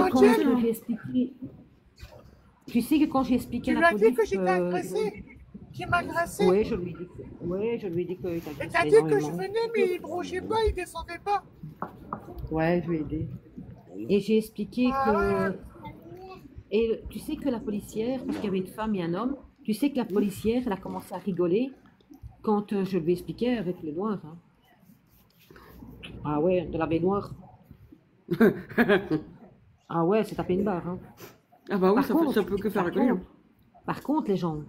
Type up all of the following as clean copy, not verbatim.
pas quand commencer. j'ai expliqué... Tu sais que quand j'ai expliqué Tu à lui la as dit police... que j'étais agressée, qu'il m'agressait. Oui, je lui ai dit que, ouais, je lui ai dit qu'il Et t'agressait t'as dit que je énormément. venais, mais il bronchait pas, il descendait pas. Ouais, je lui ai aidé. Et j'ai expliqué Ah, que... Et tu sais que la policière, parce qu'il y avait une femme et un homme, tu sais que la policière, elle a commencé à rigoler quand je lui expliquais avec le noir. Hein. Ah ouais, de la baignoire. Ah ouais, c'est tapé une barre. Hein. Ah bah oui, Par contre, ça peut que faire par rigoler. contre, par contre, les gens,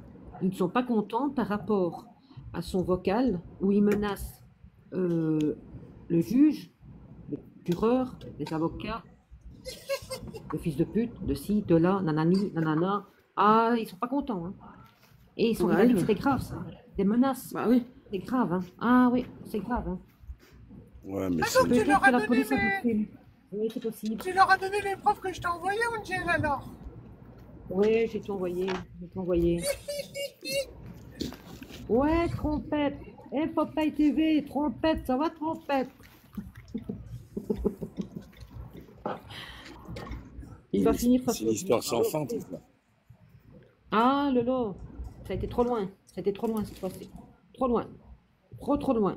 ils ne sont pas contents par rapport à son vocal où il menace le juge, le procureur, les avocats, le fils de pute, de ci, de là, nanani, nanana. Ah, ils sont pas contents. Hein. Et ils sont, il a dit que c'était grave, ça. Des menaces. Bah oui. C'est grave, hein. Ah oui, c'est grave, hein. Ouais, mais Ah c'est... donc tu leur Peut-être que as la donné police a les... fait. Oui, c'est possible. Tu leur as donné les preuves que je t'ai envoyées, Angel, alors. Oui, j'ai tout envoyé. J'ai tout envoyé. Ouais, trompette. Eh, Popeye TV, trompette, ça va, trompette. Il va finir par C'est une histoire sans fin, tout ça. Ah, Lolo, ça a été trop loin. Ça a été trop loin cette fois-ci. Trop loin. Trop loin.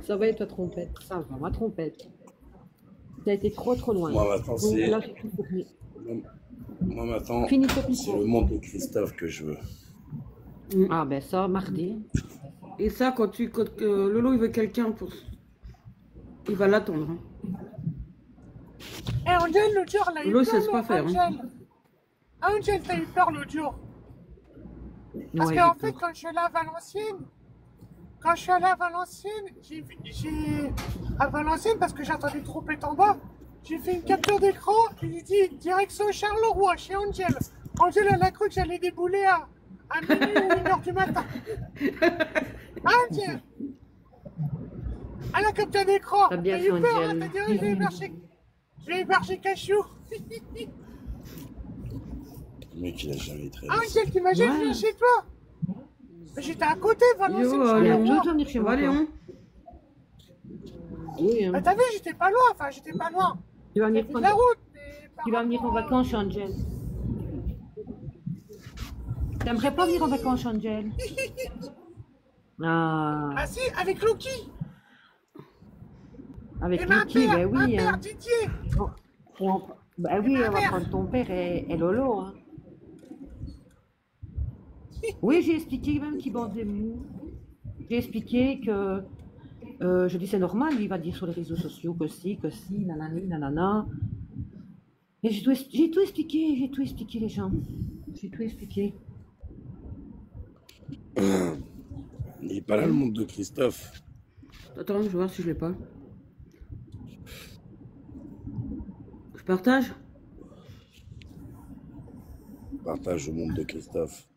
Ça va être ta trompette. Ça va, ma trompette. Ça a été trop loin. Moi, maintenant, Donc c'est... là, j'ai tout fourni. Moi, maintenant, Fini ton c'est le monde de Christophe que je veux. Ah ben ça, mardi. Et ça, quand Lolo il veut quelqu'un pour... Il va l'attendre. Hein. Eh, Angel, l'autre jour, elle a eu Lolo, peur, ça se pas faire. Hein. Angel. Ah, Angel, t'as eu peur l'autre jour. Parce Ouais, qu'en j'ai fait, peur. quand je suis allée à Valenciennes, à Valenciennes, parce que j'ai entendu trompette en bas, j'ai fait une capture d'écran, et j'ai dit direction Charleroi, chez Angel. Angel, elle a cru que j'allais débouler à minuit ou 1h du matin. Ah, Angel, à la capture d'écran, T'as bien t'as eu fait, peur, hein, Angel. t'as dit, oh, je vais héberger Cachou. Le mec, il a jamais été Ah, Angel, t'imagines, je viens chez toi. J'étais à côté, Valenciennes, Yo, Il y a Léon. deux doigts venir chez Ça moi. va, toi. Léon? Oui, hein. Bah, t'as vu, j'étais pas loin, enfin, j'étais pas loin. Tu vas venir J'ai fait de la prendre... route, mais par Tu vas venir en rapport à- vacances chez Angel. T'aimerais pas venir en vacances chez Angel? Ah, Ah si, avec Loki avec et ma Lucky, mère, ben oui. ma Hein. mère, Didier. Ben oui, ma on va mère. prendre ton père et Lolo. Hein. Oui, j'ai expliqué même qu'il bandait mou. J'ai expliqué que... je dis c'est normal, lui il va dire sur les réseaux sociaux que si, nanani, nanana. Et j'ai tout expliqué les gens. J'ai tout expliqué. Il est pas là, le monde de Christophe. Attends, je vais voir si je l'ai pas. Je partage? Partage le monde de Christophe.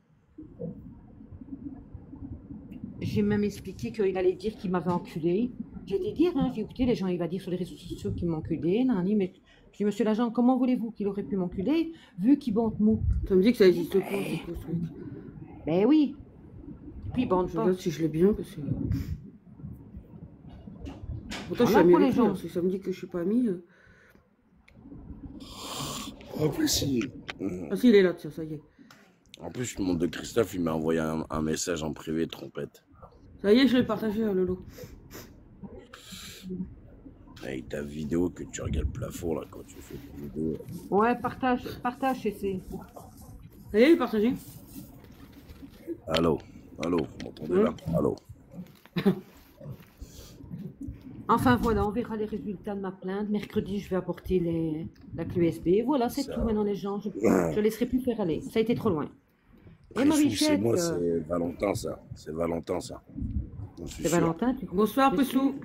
J'ai même expliqué qu'il allait dire qu'il m'avait enculé. J'ai dit dire, hein, j'ai écouté les gens, il va dire sur les réseaux sociaux qu'il m'a enculé, nanani, mais je dis, monsieur l'agent, comment voulez-vous qu'il aurait pu m'enculer, vu qu'il bande mou? Ça me dit que ça existe pas, c'est quoi ce truc? Ben oui. Puis il bande Je pas. regarde si je l'ai bien, parce que... Pourtant, je suis Voilà ami pour avec les lui, gens. hein, si ça me dit que je suis pas ami... En plus, Ah si, il est là, tiens, ça y est. en plus, le monde de Christophe, il m'a envoyé un message en privé, trompette. Ça y est, je l'ai partagé, Lolo. Avec ta vidéo que tu regardes le plafond, là, quand tu fais ta vidéo. Ouais, partage, c'est. Ça y est, il est partagé. Allô, vous m'entendez là? Allô. Enfin voilà, on verra les résultats de ma plainte. Mercredi, je vais apporter la clé USB. Voilà, c'est tout maintenant les gens. Je ne laisserai plus faire aller. Ça a été trop loin. Et Marichette, C'est moi, c'est Valentin, ça. C'est Valentin, ça. J'en suis c'est sûr. Valentin. Bonsoir, Pessou.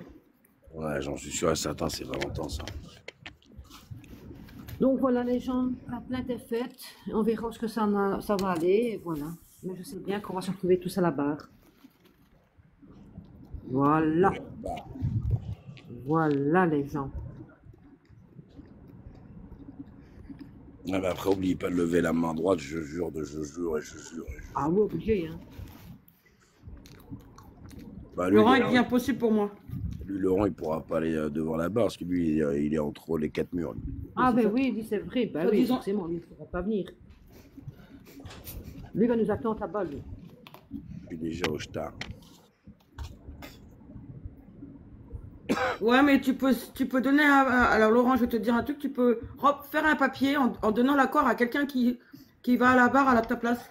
Ouais, j'en suis sûr et certain, c'est Valentin, ça. Donc voilà les gens, la plainte est faite. On verra ce que ça va aller. Et voilà. Mais je sais bien qu'on va se retrouver tous à la barre. Voilà. Voilà les gens. Ah, mais après, oubliez pas de lever la main droite, je jure. Ah oui, obligé, hein. Bah, lui, Laurent, il devient possible pour moi. Laurent, il pourra pas aller devant la barre, parce que lui, il est entre les quatre murs. Lui. Ah, C'est ben ça. oui, oui, c'est vrai. Ben Soit oui, disant. forcément, lui, il ne pourra pas venir. Lui, il va nous attendre là-bas, lui. Je suis déjà au star. Ouais, mais tu peux donner alors Laurent, je vais te dire un truc, tu peux faire un papier en donnant l'accord à quelqu'un qui va à la barre à ta place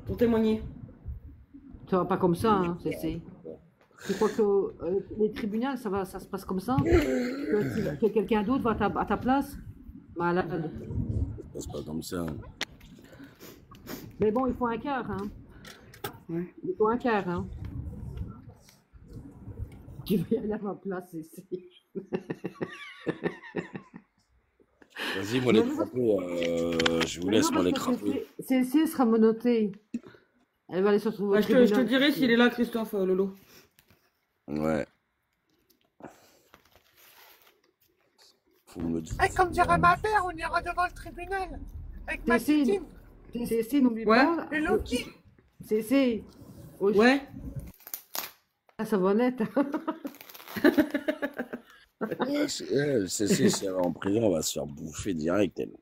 pour témoigner. Ça va pas comme ça, hein, c'est... Tu crois que les tribunaux, ça se passe comme ça? Que quelqu'un d'autre va à ta place? Malade. Ça passe pas comme ça. Mais bon, il faut un quart, hein. Ouais. Il faut un quart, hein. Tu vas y aller à ma place ici. Vas-y, moi les crapauds, je vous laisse moi les crapauds. Celle-ci, elle sera monottée. Elle va aller se retrouver au Bah, je te tribunal. dirai s'il est là, Christophe Lolo. Ouais. Faut me dire. Et comme dirait ma mère, on ira devant le tribunal. Avec ma Cécile, titine Cécile, n'oublie Ouais. pas. et Loki. Cécile. Oh, Ouais. la savonnette. Si elle va en prison, elle va se faire bouffer direct, elle.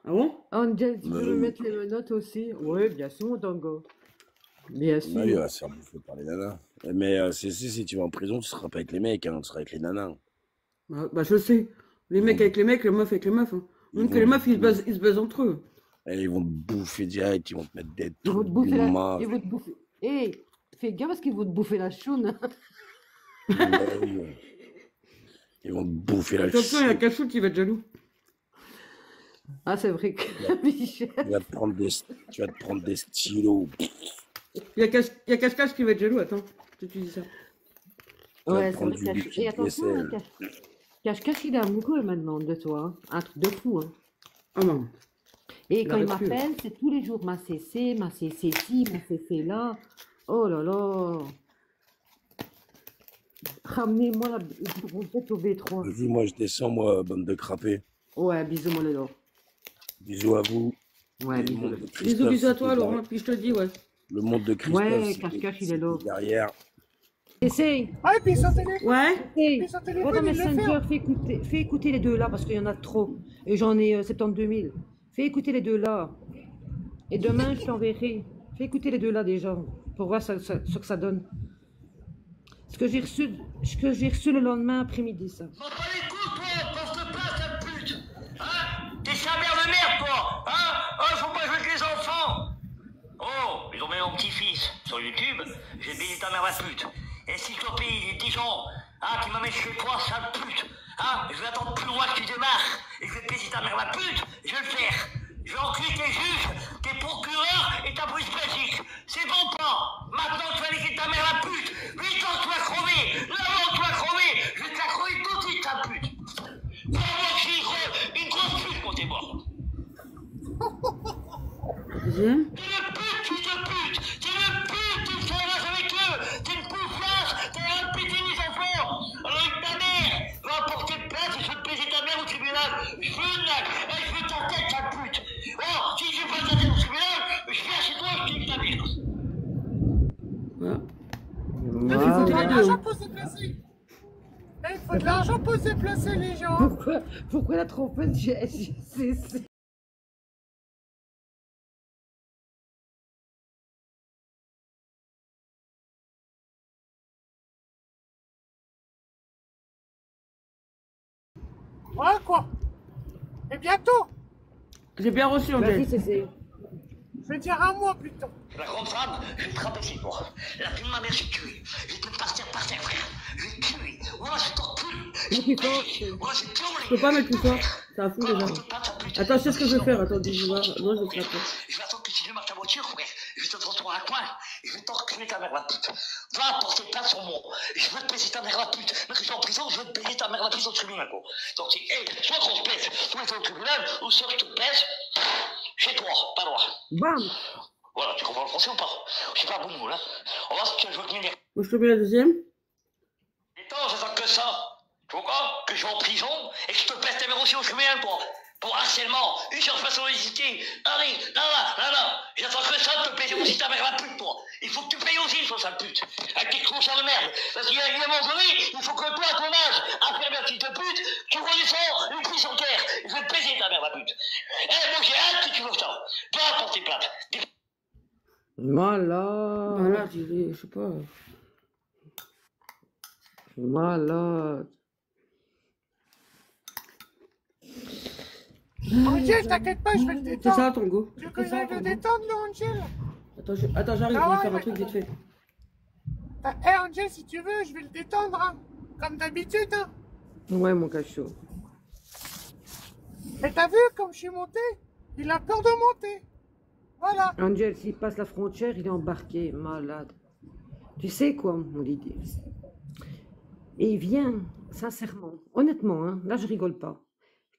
Ah bon? Angel, tu peux Mais me oui. mettre les menottes aussi? Oui, bien sûr, mon tango. Bien sûr. Ouais, elle va se faire bouffer par les nanas. Mais si tu vas en prison, tu seras pas avec les mecs, hein, tu seras avec les nanas. Bah, je sais. Les mecs avec les mecs, les meufs avec les meufs. Hein. Même que les meufs, ils se baisent entre eux. Et ils vont te bouffer direct, ils vont te mettre des Ils vont trucs te bouffer la... marre. Ils vont te bouffer... Hé, fais gaffe parce qu'ils vont te bouffer la choune. Ils vont te bouffer la Attention, il y a chute. Cachou qui va être jaloux. Ah, c'est vrai que Michel... Tu vas te prendre des stylos. Il y a Cache-Cache qui va être jaloux, attends. Tu dis ça. vas Ouais, te c'est prendre vrai, du Cache... liquide Et attention, hein, vaisselle. Cache-Cache, il est amoureux maintenant de toi. Hein. Un truc de fou, hein. Ah non. Et quand il arrête plus. m'appelle, c'est tous les jours ma CC ci, ma CC là. Oh là là. Ramenez-moi la brouette au B3. Vas-y, moi je descends, moi, bande de crapés. Ouais, bisous, mon Lélo. Bisous à vous. Ouais, Et le bisous. monde de Bisous, Christophe, bisous à c'était toi, Laurent. derrière. Puis je te dis, ouais. Le monde de Christophe, Ouais, c'était Cache-Cache, il est là. derrière. Essaye. Ouais, puis son téléphone. Ouais. Hey, Puis son va dans téléphone, il le fait. Messenger, fais écouter les deux là parce qu'il y en a trop. Et j'en ai 72 000. Fais écouter les deux là. Et demain, je t'enverrai. Fais écouter les deux là déjà pour voir ce que ça donne. Ce que j'ai reçu le lendemain après-midi, ça. M'en pas les coups, toi, pauvre de place, sale pute. Hein? T'es sa mère de merde, toi. Hein? Oh, faut pas jouer avec les enfants. Oh, ils ont mis mon petit-fils sur YouTube. Je vais baiser ta mère la pute. Et si je dois payer des gens, hein, qui m'amènent chez toi, sale pute, hein, je vais attendre plus loin que tu démarres. Et je vais baiser ta mère la pute, je vais le faire. Je vais enculer tes juges, tes procureurs et ta police Belgique. C'est bon pas? Maintenant tu vas laisser ta mère la pute. 8 ans tu vas crever. 9 ans tu vas crever. Je vais te la crever tout de suite ta pute. Vraiment que je suis une grosse pute quand t'es mort. Deuxième. T'es une pute, fils de pute. T'es une pute, tu te fais avec eux. T'es une pouffasse, t'as un pété les enfants. Alors ta mère va apporter plainte et je vais te baiser ta mère au tribunal. Je veux une lac et je veux ta tête, sale pute. Oh, si je veux ta tête au tribunal, je viens chez toi, je te dis ta mère. Voilà. Il Faut faut de les deux. l'argent pour se déplacer. Il faut de l'argent pour se déplacer, les gens. Pourquoi la trompette c'est... Voilà quoi. Et bientôt. J'ai bien reçu, Vas-y, Angèle. c'est... Je vais dire un mois plutôt. La grande femme, je vais te rabaisser, moi. La fille de ma mère, j'ai tué. Je vais te partir par terre, frère. Je vais te tuer. Voilà, je t'en tue. Mais plus fort, Voilà, c'est tout. Je peux pas mettre plus fort. Ça fout déjà. Attends, je sais ce que je vais faire. Attends, dis moi. Non, je vais faire après. Je vais attendre que tu démarres ta voiture, frère. Je vais te retourner à un coin. Et je vais t'enculer ta mère la pute. Va porter plainte sur moi. Je veux te baiser ta mère la pute. Mais que je suis en prison, je veux te baiser ta mère la pute au tribunal, quoi. Donc, hey, soit qu'on se baisse, soit t'es au tribunal, ou soit je te baisse chez toi, pas loin. Bam. Voilà, tu comprends le français ou pas? Je suis pas bon mot, là. On va voir si tu veux que m'énerve. Moi, je te mets la deuxième. Et toi, j'attends que ça. Tu vois quoi? Que je vais en prison et que je te baisse ta mère aussi au tribunal, toi. pour harcèlement, usurpation sollicité, allez, là, j'attends que ça de te payer aussi ta mère la pute, toi. Il faut que tu payes aussi, son sale pute, avec tes clonchards de merde. Parce qu'il y a un moment donné, il faut que toi, à ton âge, après ma fille de pute, tu redescends une cuisse en terre. Je vais te baiser ta mère la pute. Eh, moi j'ai hâte que tu me ça. Va porter plainte. Malade. Voilà, je sais pas. Malade. Angel, t'inquiète pas, je vais le C'est détendre. ça, Tango. Tu veux que j'aille le détendre, non, Angel? Attends, j'arrive, Ah je vais ouais, faire un ouais, truc vite fait. Eh, Angel, si tu veux, je vais le détendre, hein. Comme d'habitude, hein. Ouais, mon cachot. Mais t'as vu, comme je suis monté, il a peur de monter. Voilà. Angel, s'il passe la frontière, il est embarqué. Malade. Tu sais quoi, mon Didier? Et il vient, sincèrement, honnêtement, hein, là je rigole pas.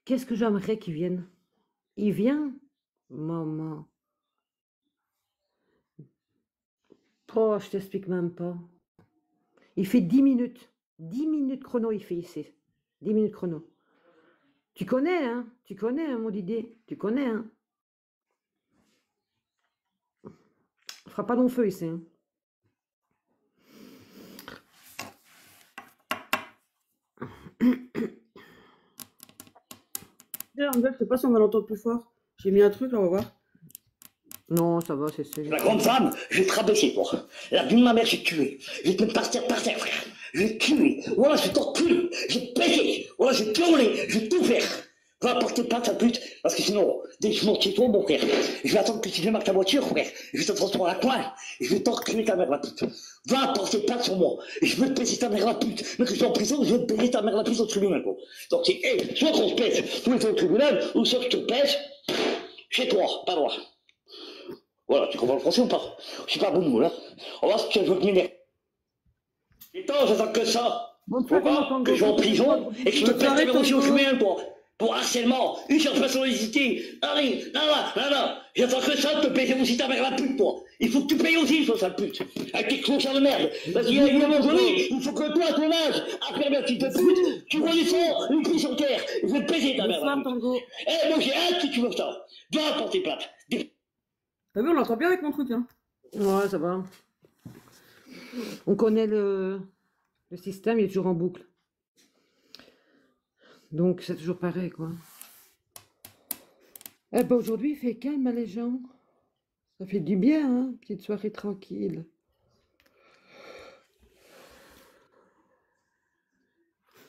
Qu'est-ce que j'aimerais qu'il vienne? Il vient, maman. Oh, je t'explique même pas. Il fait 10 minutes. 10 minutes chrono, il fait ici. 10 minutes chrono. Tu connais, hein? Tu connais, hein, mon Didier? Tu connais, hein? On fera pas long feu ici, hein. Angel, je sais pas si on va l'entendre plus fort. J'ai mis un truc, là, on va voir. Non, ça va, c'est La grande femme, je vais te rabaisser, toi. La vie de ma mère, je vais te tuer. Je vais te mettre par terre, frère. Je vais te tuer. Voilà, je vais t'enculer. Je vais te péter. Voilà, je vais te hurler. Je vais tout faire. Va porter plainte, ta pute. Parce que sinon, dès que je monte chez toi, mon frère, je vais attendre que tu démarres ta voiture, frère. Je vais te transformer à coin. Je vais t'enculer ta mère, la pute. Va porter plainte sur moi. Je vais te péter ta mère, la pute. Mais que je sois en prison, je vais te payer ta mère, la pute au tribunal, quoi. Donc, c'est, soit qu'on se pèse tous les fois au tribunal, ou soit je te pèse chez toi, pas loin. Voilà, tu comprends le français ou pas? Je suis pas bon mot, là. On va voir si tu veux que m'énerve. Et toi, j'attends que ça. Faut pas que je vais en prison et que je te pète tes aussi au chemin, toi. Pour harcèlement, usurpation sollicité. Allez, là. J'attends que ça de te payer aussi ta mère la pute, toi. Il faut que tu payes aussi, toi, sale pute. Avec tes clonchards de merde. Parce qu'il y a un moment donné, il faut que toi, à ton âge, après ma petite pute, tu redescends une cuisse en terre. Je vais te baiser ta mère la pute. Tango. Eh, moi j'ai hâte que tu me ça. Va porter plainte. T'as vu, on l'entend bien avec mon truc, hein. Ouais, ça va. On connaît le système, il est toujours en boucle. Donc, c'est toujours pareil, quoi. Eh ben, aujourd'hui, il fait calme, hein, les gens. Ça fait du bien, hein. Petite soirée tranquille.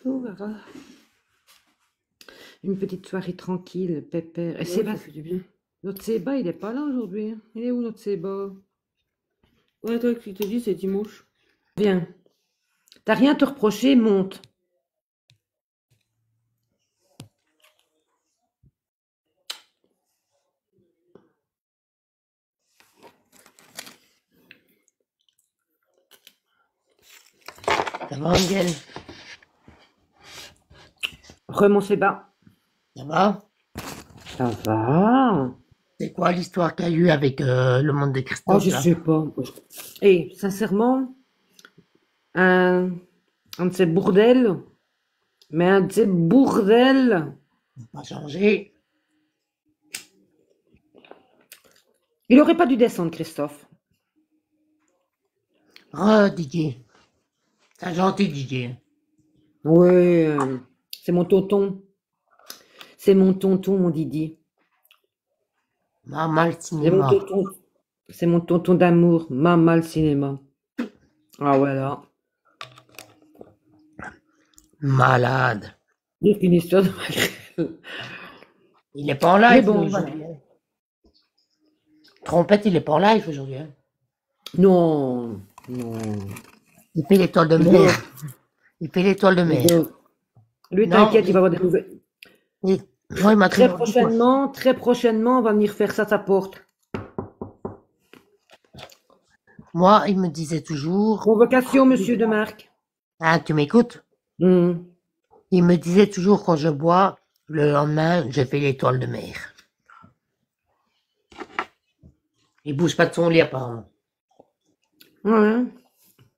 On verra. Une petite soirée tranquille, pépère. Et Ouais, ça fait du bien. Notre Séba, il est pas là aujourd'hui, hein. Il est où, notre Séba? Ouais, toi, qui te dis, c'est dimanche. Viens. T'as rien à te reprocher, monte. Ça va, Angel? Mon Séba. Ça va? Ça va. C'est quoi l'histoire qu'il y a eu avec le monde de Oh, Christophe, je là? sais pas. Et sincèrement, un de ces bordels, mais un de ces bordels, On va pas changer. il aurait pas dû descendre, Christophe. Oh, Didier. C'est un gentil Didier. Ouais, c'est mon tonton. C'est mon tonton, mon Didi. Maman, le C'est mon cinéma. tonton. C'est mon tonton d'amour. Maman, le cinéma. Ah ouais, là. Malade. Dire qu'une histoire de magrelle. Il est pas en live Mais bon, aujourd'hui, hein. Trompette, il est pas en live aujourd'hui, hein. Non. Il fait l'étoile de mer. Il fait l'étoile de mer. Lui, Non, t'inquiète, il va avoir des nouvelles. Oui. Moi, il m'a Très très prochainement, on va venir faire ça à ta porte. Moi, il me disait toujours. Convocation, monsieur de Marc. Ah, tu m'écoutes? Il me disait toujours quand je bois, le lendemain, je fais l'étoile de mer. Il bouge pas de son lit, apparemment. Ouais.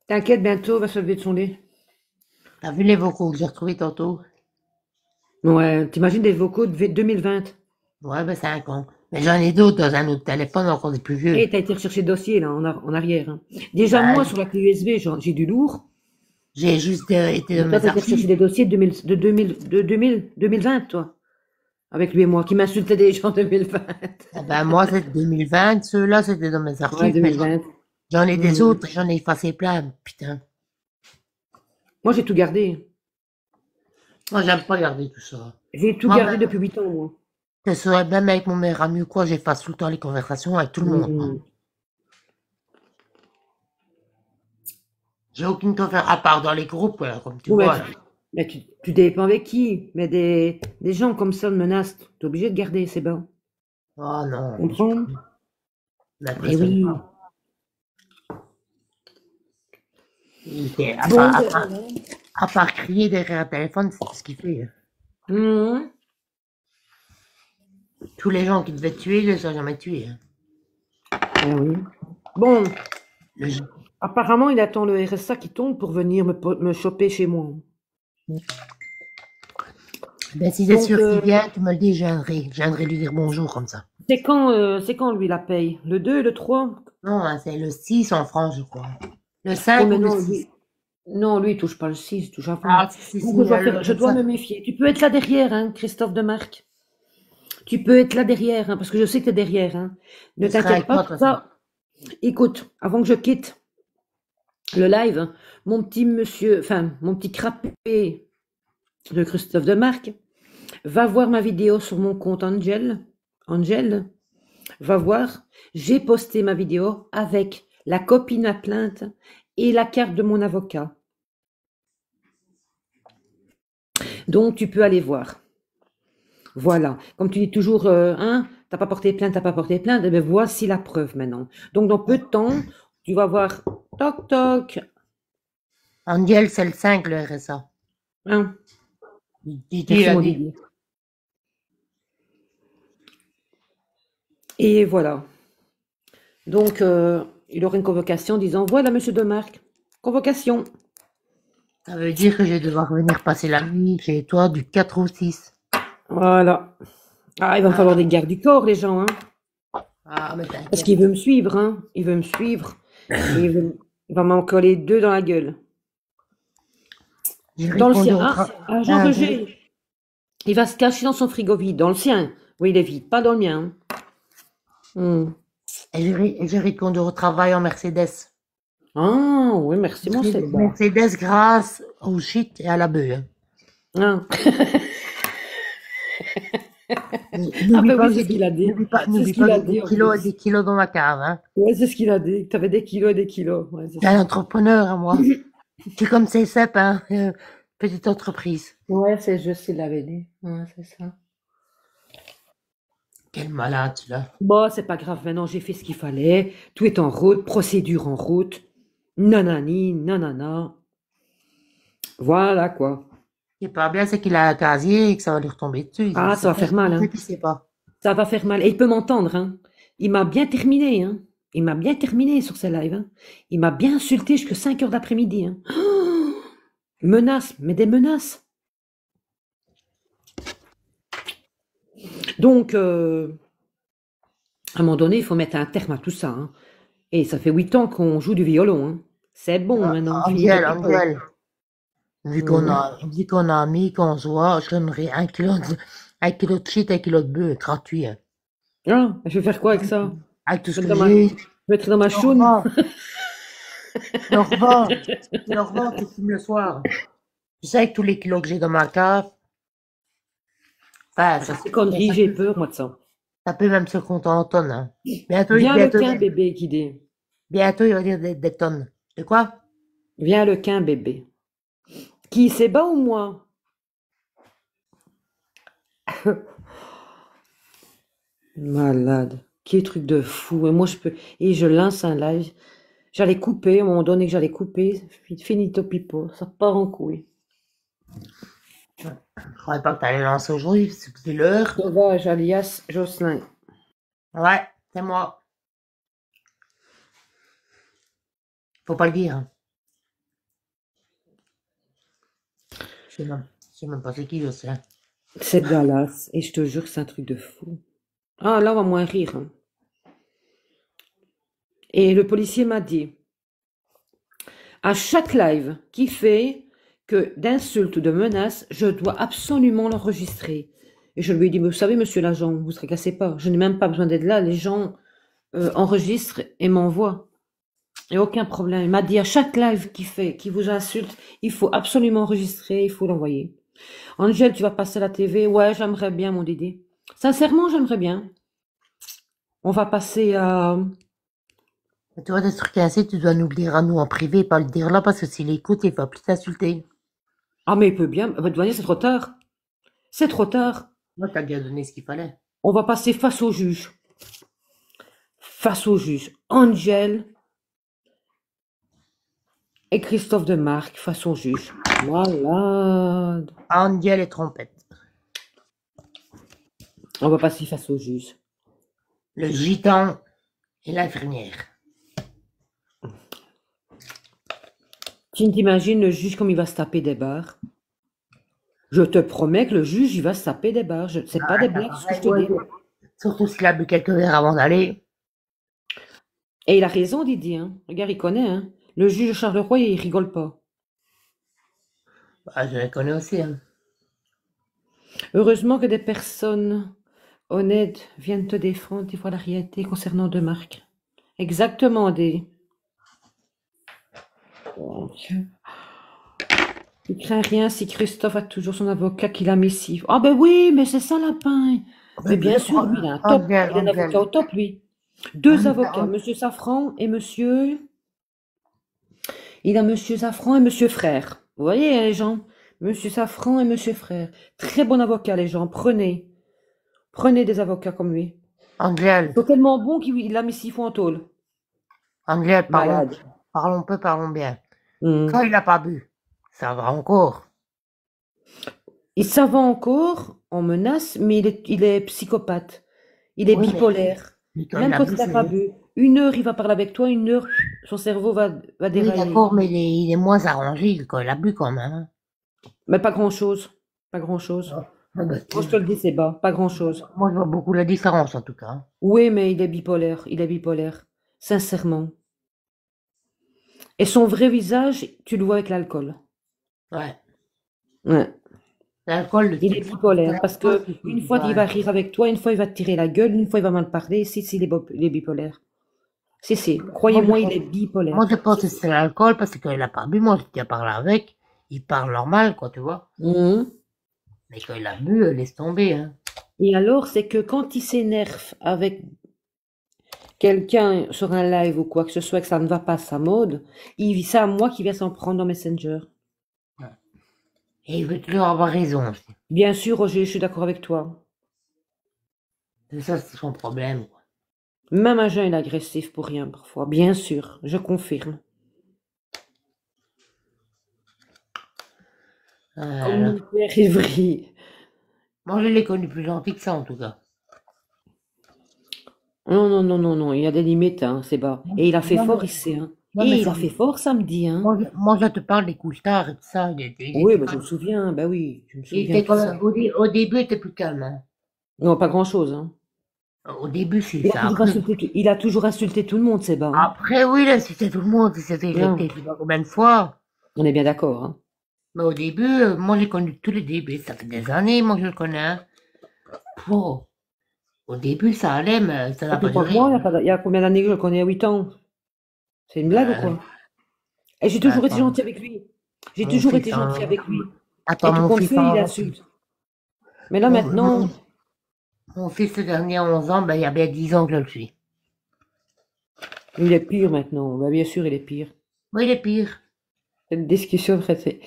T'inquiète, bientôt, on va se lever de son lit. T'as vu les vocaux que j'ai retrouvés tantôt? Ouais, t'imagines des vocaux de 2020. Ouais, ben 5 ans. Mais j'en ai d'autres dans un autre téléphone, encore des plus vieux. Et t'as été rechercher le dossier, là, en arrière. Hein. Déjà, Bah, moi, sur la clé USB, j'ai du lourd. j'ai juste été Mais dans toi, mes t'as été rechercher archives. des dossiers de 2020, toi. Avec lui et moi, qui m'insultait déjà en 2020. Eh ben, moi, c'est 2020. Ceux-là, c'était dans mes Ouais, archives. Mais 2020. j'en ai des Hmm. autres, j'en ai effacé plein. Putain. Moi, j'ai tout gardé. Moi, j'aime pas garder tout ça. J'ai tout Moi, gardé même, depuis 8 ans, moi. que ce soit même avec mon meilleur ami ou quoi, j'efface tout le temps les conversations avec tout le monde. Hmm. J'ai aucune conversation, à part dans les groupes, comme tu Ouais, vois. Là. mais tu dépends avec qui. Mais des gens comme ça de menaces, t'es obligé de garder, c'est bon. Oh non. Comprends? Eh L'impression oui. pas. À Bon, part, ben, à part- à part crier derrière un téléphone, c'est tout ce qu'il fait. hmm. Tous les gens qui devaient tuer, ils les ont jamais tués. Eh oui. Bon, Le- apparemment, il attend le RSA qui tombe pour venir me choper chez moi. Ben, si c'est Donc, sûr qu'il vient, tu me le dis, je viendrai lui dire bonjour comme ça. c'est quand lui la paye? Le 2, le 3? Non, hein, c'est le 6 en France, je crois. Le Oh, 5 mais ou le non, 6. lui, il touche pas le 6, il touche avant. Ah, si, Donc, je dois me ça. méfier. Tu peux être là derrière, hein, Christophe Demarque. Tu peux être là derrière, hein, parce que je sais que tu es derrière. Hein. Ne Je serai t'inquiète avec pas, toi, de tout toute façon. ça. Écoute, avant que je quitte le live, mon petit crapé de Christophe Demarque va voir ma vidéo sur mon compte Angel. Angel, va voir. J'ai posté ma vidéo avec la copie de ma plainte et la carte de mon avocat. Donc, tu peux aller voir. Voilà. Comme tu dis toujours, t'as pas porté plainte, eh bien, voici la preuve maintenant. Donc, dans peu de temps, tu vas voir, toc, toc, Angel, c'est le 5, le RSA. hein. Dis, Merci, a mon dit. Didier. Et voilà. Donc, il aura une convocation disant, voilà, monsieur Demarque, convocation. Ça veut dire que je vais devoir venir passer la nuit chez toi du 4 au 6. Voilà. Ah, il va me falloir des gardes du corps, les gens, hein. Ah, mais Parce t'inquiète. qu'il veut me suivre, hein. Il veut me suivre. Et il va m'en coller 2 dans la gueule. J'ai Dans le répondu sien. au Ah, Jean-Roger. Il va se cacher dans son frigo vide. Dans le sien. Oui, il est vide. Pas dans le mien. Hmm. Et j'ai répondu au travail en Mercedes. Ah, oui, merci, mon Seba. Mercedes grâce au shit et à la bœuf. Ah. N'oublie bah pas oui, que c'est j'ai ce qu'il a dit. n'oublie pas C'est n'oublie ce qu'il pas a que j'ai dit, des en kilos et plus. des kilos dans ma cave. Hein. Ouais, c'est ce qu'il a dit. Que tu avais des kilos et des kilos. Ouais, c'est T'es un ça. entrepreneur, hein, moi. Tu es comme CCEP, hein. Petite entreprise. Ouais, c'est juste qu'il l'avait dit. Ouais, c'est ça. Quel malade, celui-là. Bon, c'est pas grave. Maintenant, j'ai fait ce qu'il fallait. Tout est en route. Procédure en route. Nanani, nanana. Voilà, quoi. Ce qui est pas bien, c'est qu'il a un casier et que ça va lui retomber dessus. Ah, ça va faire mal, hein. Tu sais pas. Ça va faire mal. Et il peut m'entendre, hein. Il m'a bien terminé, hein. Il m'a bien terminé sur ses lives, hein. Il m'a bien insulté jusqu'à 5 heures d'après-midi, hein. Menaces, mais des menaces. Donc, à un moment donné, il faut mettre un terme à tout ça, hein. Et ça fait 8 ans qu'on joue du violon, hein. C'est bon, maintenant. Angel. Vu qu'on a mis, qu'on se voit, je donnerai 1 kilo de shit, 1 kilo de bœuf, gratuit. Hein. Ah, je vais faire quoi avec ça? Avec tout ce Je que vais j'ai. Je vais mettre dans ma choune. Je le revends, tu fumes le soir. Tu sais, avec tous les kilos que j'ai dans ma cave. Enfin, C'est connerie, j'ai peur, moi, de ça. Ça peut même se compter en tonnes. Hein. Bientôt, Viens le quin, bébé, qui dit. bientôt, il va dire des tonnes. De quoi? Viens le quin, bébé. Qui, c'est bas ou moi? Malade. Quel truc de fou. Et moi, je lance un live. J'allais couper, à un moment donné que j'allais couper. Finito pipo. Ça part en couille. Je croyais pas que t'allais lancer aujourd'hui, parce que c'est l'heure. Sauvage alias Jocelyn. Ouais, c'est moi. Faut pas le dire. Hein. Je sais même pas c'est qui, Jocelyn. C'est Dallas. Et je te jure que c'est un truc de fou. Ah, là, on va moins rire. Hein. Et le policier m'a dit, à chaque live qui fait que d'insultes ou de menaces, je dois absolument l'enregistrer. Et je lui ai dit, mais vous savez, monsieur l'agent, vous ne se tracassez pas. Je n'ai même pas besoin d'être là. Les gens enregistrent et m'envoient. Il n'y a aucun problème. Il m'a dit, à chaque live qui vous insulte, il faut absolument enregistrer, il faut l'envoyer. Angèle, tu vas passer à la TV? Ouais, j'aimerais bien, mon Didi. Sincèrement, j'aimerais bien. On va passer à... Tu vois, des trucs ainsi, tu dois nous le dire à nous en privé, pas le dire là, parce que s'il écoute, il va plus t'insulter. Ah, mais il peut bien. Votre douanier, c'est trop tard. C'est trop tard. Moi, t'as bien donné ce qu'il fallait. On va passer face au juge. Face au juge. Angèle et Christophe de Marc face au juge. Malade. Angel et trompette. On va passer face au juge. Le gitan et l'infirmière. Tu t'imagines le juge comme il va se taper des barres? Je te promets que le juge, il va se taper des barres. C'est pas des blagues, ce que je te dis. Surtout s'il a bu quelques verres avant d'aller. Et il a raison, Didier. Hein. Regarde, il connaît. Hein. Le juge Charleroi, il rigole pas. Bah, je les connais aussi. Hein. Heureusement que des personnes honnêtes viennent te défendre, tu vois la réalité concernant De Marc. Exactement, des... Il craint rien si Christophe a toujours son avocat qui l'a missive. Ah ben oui, mais c'est ça, Lapin. Mais bien sûr, lui, il a un top. Il a un avocat au top, lui. Deux avocats, Monsieur Safran et Monsieur... Il a Monsieur Safran et Monsieur Frère. Vous voyez, les gens? Monsieur Safran et Monsieur Frère. Très bon avocat, les gens. Prenez. Prenez des avocats comme lui. Angèle. C'est tellement bon qu'il l'a mis 6 fois en tôle. Angèle, Malade. parlons peu, parlons bien. Mm. Quand il n'a pas bu, ça va encore. Ça va encore, on menace, mais il est psychopathe. Il est Oui, bipolaire. Même quand il n'a pas bu. 1 heure, il va parler avec toi, 1 heure, son cerveau va Oui, dérailler. d'accord, mais il est moins arrangé quand il a bu quand même. Hein. Mais pas grand-chose. Pas grand-chose. Ah, bah, Moi, je te le dis, c'est bas. Pas grand-chose. moi, je vois beaucoup la différence en tout cas. Hein. Oui, mais il est bipolaire. Il est bipolaire. Sincèrement. Et son vrai visage, tu le vois avec l'alcool. Ouais. Ouais. L'alcool, Il est bipolaire parce que une fois il va rire avec toi, une fois il va te tirer la gueule, une fois il va mal parler. Si, il est bipolaire. Si. Croyez-moi, il est bipolaire. Moi, je pense que c'est l'alcool parce qu'il n'a pas bu. Moi, j'ai déjà parlé avec. Il parle normal, quoi, tu vois. Mhm. Mais quand il a bu, laisse tomber. Hein. Et alors, c'est que quand il s'énerve avec quelqu'un sur un live ou quoi que ce soit, que ça ne va pas à sa mode, c'est à moi qui vient s'en prendre dans Messenger. Et il veut toujours avoir raison aussi. Bien sûr, Roger, je suis d'accord avec toi. C'est ça, c'est son problème. Quoi. Même un jeune est agressif pour rien parfois. Bien sûr, je confirme. Comme mon père Ivry. Moi, je l'ai connu plus gentil que ça, en tout cas. Non, il y a des limites, hein, c'est bas. Et il a fait fort ici, hein. Et il a fait fort samedi, hein. Moi, je te parle des couches-tard et tout ça. Oui, bah, je me souviens, bah oui, je me souviens. Au début, il était plus calme. Hein. Non, pas grand-chose, hein. Au début, c'est Il ça. a toujours insulté tout le monde, c'est bas. Hein. Après, oui, il a insulté tout le monde. Il s'est fait éjecter, je sais pas combien de fois. On est bien d'accord, hein. Mais au début, moi, j'ai connu tous les débuts. Ça fait des années, moi, je le connais. Hein. Oh. Au début, ça allait, mais ça n'a pas duré. Moi, il y a combien d'années que je le connais? 8 ans. C'est une blague ou quoi? Et j'ai toujours été gentil avec lui. J'ai toujours été gentil avec lui. Attends, et tout compte fait, il insulte. Mais là, maintenant... Mon fils, le dernier 11 ans, ben, il y a bien 10 ans que je le suis. Il est pire maintenant. Ben, bien sûr, il est pire. Oui, il est pire. Cette discussion, c'est...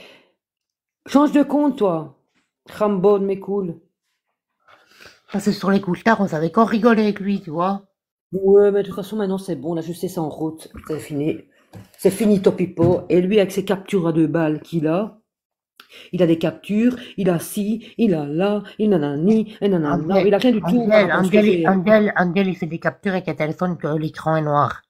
Change de compte, toi. Rambonne, mais cool. Parce que sur les couches tard, on savait qu'on rigolait avec lui, tu vois. Ouais, mais de toute façon, maintenant, c'est bon. La justice est en route. C'est fini. C'est fini, Topipo. Et lui, avec ses captures à 2 balles qu'il a, il a des captures, il a ci, il a là, il nanani, et nanana. Il a rien du tout. Angel, il fait des captures avec un téléphone que l'écran est noir.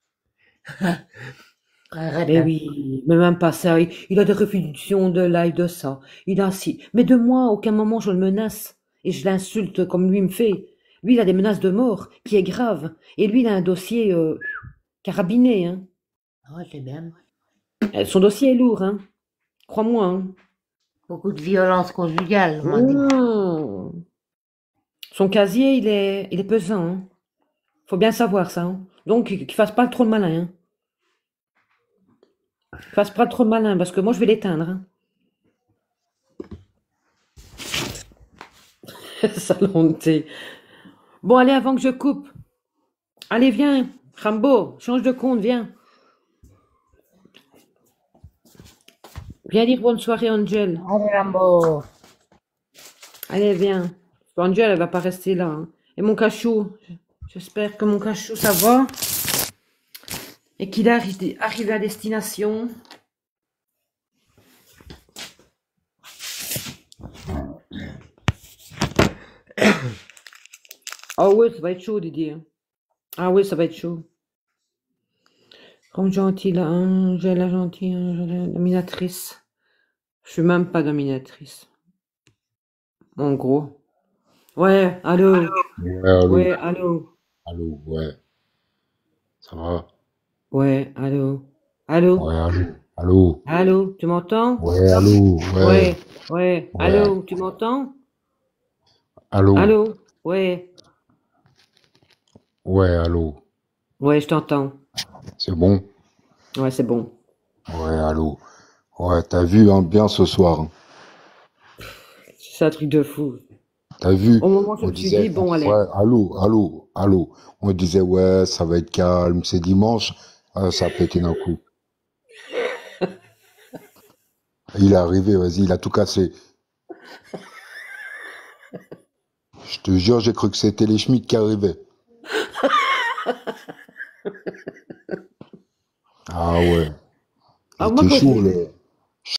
Arrête. Mais oui, mais même pas ça. Il a des répétitions de live de ça. Il a ci. Mais de moi, à aucun moment, je le menace. et je l'insulte comme lui me fait. Lui, il a des menaces de mort qui est grave. Et lui, il a un dossier carabiné. Hein. Ouais, c'est bien. Son dossier est lourd, hein. Crois-moi. Hein. Beaucoup de violence conjugale, on m'a dit. Mmh. Son casier, il est pesant. Hein. Faut bien savoir ça. Hein. Donc, qu'il fasse pas trop le malin. Hein. Qu'il fasse pas trop le malin, parce que moi, je vais l'éteindre. Hein. Salonté. Bon, allez, avant que je coupe. Allez, viens. Rambo, change de compte, viens. Viens dire bonne soirée, Angel. Allez, Rambo. Allez, viens. Angel, elle va pas rester là. Hein. Et mon cachot. J'espère que mon cachot, ça va. Et qu'il est arrivé à destination. Ah oui, ça va être chaud, Didier. Ah oui, ça va être chaud. Comme gentil, là, Angèle, la gentille, Angèle, la dominatrice. Je suis même pas dominatrice. En gros. Ouais, allô. Ouais, allô. Ouais, allô. Allô, ouais. Ça va? Ouais, allô. Allô. Ouais, allô. Allô. Allô, tu m'entends? Ouais, allô. Ouais. Ouais, ouais. Ouais. Allô, tu m'entends? Allô. Allô. Ouais. Ouais, allô. Ouais, je t'entends. C'est bon? Ouais, c'est bon. Ouais, allô. Ouais, t'as vu, hein, bien ce soir. Hein. C'est un truc de fou. T'as vu? Au moment où je On me suis disait, dit, bon, allez. ouais, allô, allô, allô. On disait, ouais, ça va être calme, c'est dimanche. Ah, ça a pété d'un coup. Il est arrivé, vas-y, il a tout cassé. Je te jure, j'ai cru que c'était les Schmitt qui arrivaient. Ah ouais. Ah, Il moi, était quand je chaud, l'ai là. vu,